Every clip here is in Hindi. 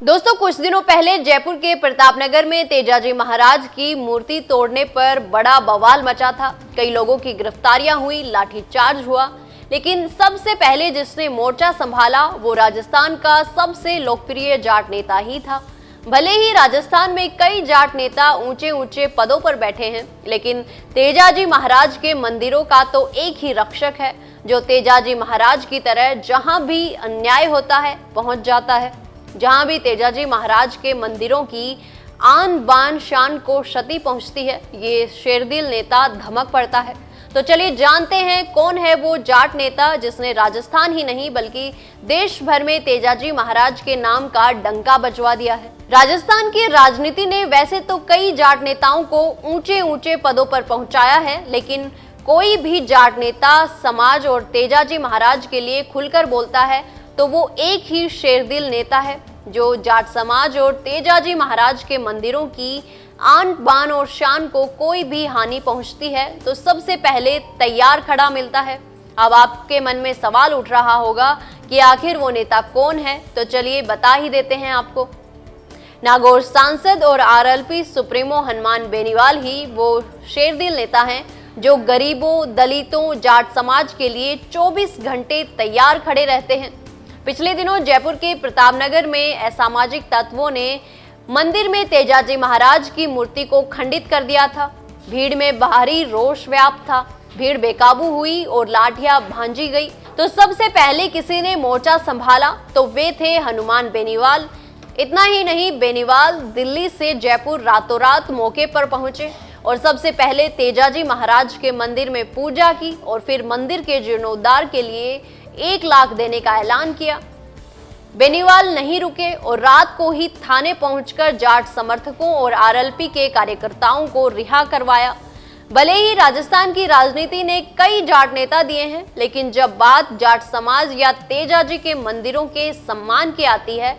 दोस्तों, कुछ दिनों पहले जयपुर के प्रतापनगर में तेजाजी महाराज की मूर्ति तोड़ने पर बड़ा बवाल मचा था। कई लोगों की गिरफ्तारियां हुई, लाठीचार्ज हुआ, लेकिन सबसे पहले जिसने मोर्चा संभाला वो राजस्थान का सबसे लोकप्रिय जाट नेता ही था। भले ही राजस्थान में कई जाट नेता ऊंचे ऊंचे पदों पर बैठे हैं, लेकिन तेजाजी महाराज के मंदिरों का तो एक ही रक्षक है जो तेजाजी महाराज की तरह जहां भी अन्याय होता है पहुंच जाता है। जहां भी तेजाजी महाराज के मंदिरों की आन बान शान को क्षति पहुंचती है, ये शेरदिल नेता धमक पड़ता है। तो चलिए जानते हैं कौन है वो जाट नेता जिसने राजस्थान ही नहीं बल्कि देश भर में तेजाजी महाराज के नाम का डंका बजवा दिया है। राजस्थान की राजनीति ने वैसे तो कई जाट नेताओं को ऊंचे ऊंचे पदों पर पहुंचाया है, लेकिन कोई भी जाट नेता समाज और तेजाजी महाराज के लिए खुलकर बोलता है तो वो एक ही शेरदिल नेता है जो जाट समाज और तेजाजी महाराज के मंदिरों की आन बान और शान को कोई भी हानि पहुंचती है तो सबसे पहले तैयार खड़ा मिलता है। अब आपके मन में सवाल उठ रहा होगा कि आखिर वो नेता कौन है, तो चलिए बता ही देते हैं आपको। नागौर सांसद और आरएलपी सुप्रीमो हनुमान बेनीवाल ही वो शेरदिल नेता हैं जो गरीबों, दलितों, जाट समाज के लिए 24 घंटे तैयार खड़े रहते हैं। पिछले दिनों जयपुर के प्रतापनगर में असामाजिक तत्वों ने मंदिर में तेजाजी महाराज की मूर्ति को खंडित कर दिया था। भीड़ में बाहरी रोष व्याप्त था, भीड़ बेकाबू हुई और लाठियां भांजी गई। तो सबसे पहले किसी ने मोर्चा संभाला तो वे थे हनुमान बेनीवाल। इतना ही नहीं, बेनीवाल दिल्ली से जयपुर रातों रात मौके पर पहुंचे और सबसे पहले तेजाजी महाराज के मंदिर में पूजा की और फिर मंदिर के जीर्णोद्धार के लिए 1 लाख देने का ऐलान किया। बेनीवाल नहीं रुके और रात को ही थाने पहुंचकर जाट समर्थकों और आरएलपी के कार्यकर्ताओं को रिहा करवाया। भले ही राजस्थान की राजनीति ने कई जाट नेता दिए हैं, लेकिन जब बात जाट समाज या तेजाजी के मंदिरों के सम्मान की आती है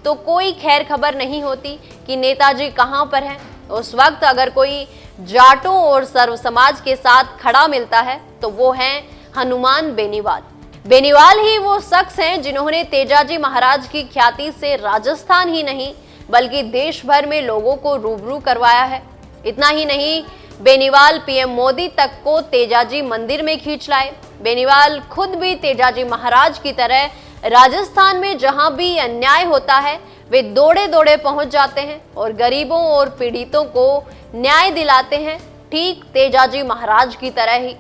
तो कोई खैर खबर नहीं होती कि नेताजी कहां पर हैं। उस वक्त अगर कोई जाटों और सर्व समाज के साथ खड़ा मिलता है तो वो हैं हनुमान बेनीवाल। बेनीवाल ही वो शख्स हैं जिन्होंने तेजाजी महाराज की ख्याति से राजस्थान ही नहीं बल्कि देश भर में लोगों को रूबरू करवाया है। इतना ही नहीं, बेनीवाल पीएम मोदी तक को तेजाजी मंदिर में खींच लाए। बेनीवाल खुद भी तेजाजी महाराज की तरह राजस्थान में जहां भी अन्याय होता है वे दौड़े दौड़े पहुंच जाते हैं और गरीबों और पीड़ितों को न्याय दिलाते हैं, ठीक तेजाजी महाराज की तरह ही।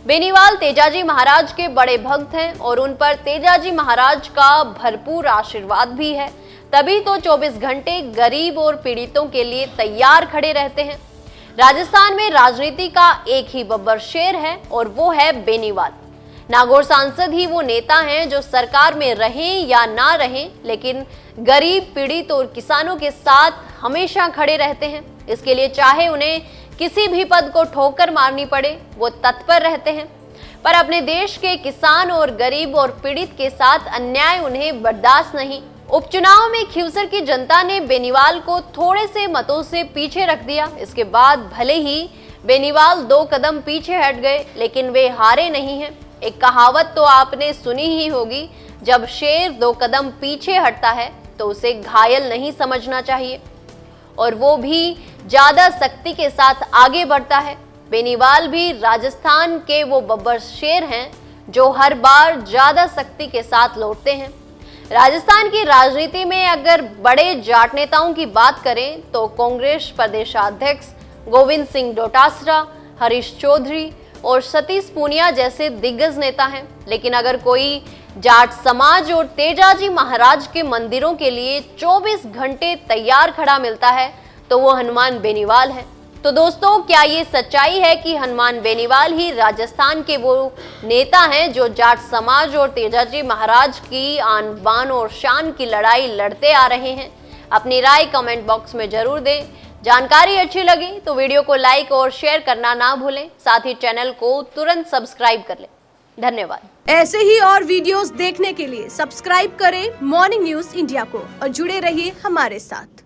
बेनीवाल तेजाजी महाराज के बड़े भक्त हैं और उन पर तेजाजी महाराज का भरपूर आशीर्वाद भी है, तभी तो 24 घंटे गरीब और पीड़ितों के लिए तैयार खड़े रहते हैं। राजस्थान में राजनीति का एक ही बब्बर शेर है और वो है बेनीवाल। नागौर सांसद ही वो नेता हैं जो सरकार में रहें या ना रहें, लेकिन गरीब, पीड़ित और किसानों के साथ हमेशा खड़े रहते हैं। इसके लिए चाहे उन्हें किसी भी पद को ठोकर मारनी पड़े, वो तत्पर रहते हैं। पर अपने देश के किसान और गरीब और पीड़ित के साथ अन्याय उन्हें बर्दाश्त नहीं। उपचुनाव में खींवसर की जनता ने बेनीवाल को थोड़े से मतों से पीछे रख दिया। इसके बाद भले ही बेनीवाल 2 कदम पीछे हट गए, लेकिन वे हारे नहीं हैं। एक कहावत तो आपने सुनी ही होगी, जब शेर 2 कदम पीछे हटता है तो उसे घायल नहीं समझना चाहिए, और वो भी ज्यादा शक्ति के साथ आगे बढ़ता है। बेनीवाल भी राजस्थान के वो बब्बर शेर हैं जो हर बार ज्यादा शक्ति के साथ लौटते हैं। राजस्थान की राजनीति में अगर बड़े जाट नेताओं की बात करें तो कांग्रेस प्रदेशाध्यक्ष गोविंद सिंह डोटासरा, हरीश चौधरी और सतीश पूनिया जैसे दिग्गज नेता हैं, लेकिन अगर कोई जाट समाज और तेजाजी महाराज के मंदिरों के लिए 24 घंटे तैयार खड़ा मिलता है तो वो हनुमान बेनीवाल है। तो दोस्तों, क्या ये सच्चाई है कि हनुमान बेनीवाल ही राजस्थान के वो नेता हैं जो जाट समाज और तेजाजी महाराज की आन बान और शान की लड़ाई लड़ते आ रहे हैं? अपनी राय कमेंट बॉक्स में जरूर दें। जानकारी अच्छी लगी तो वीडियो को लाइक और शेयर करना ना भूलें, साथ ही चैनल को तुरंत सब्सक्राइब कर लें। धन्यवाद। ऐसे ही और वीडियोस देखने के लिए सब्सक्राइब करें मॉर्निंग न्यूज इंडिया को और जुड़े रहिए हमारे साथ।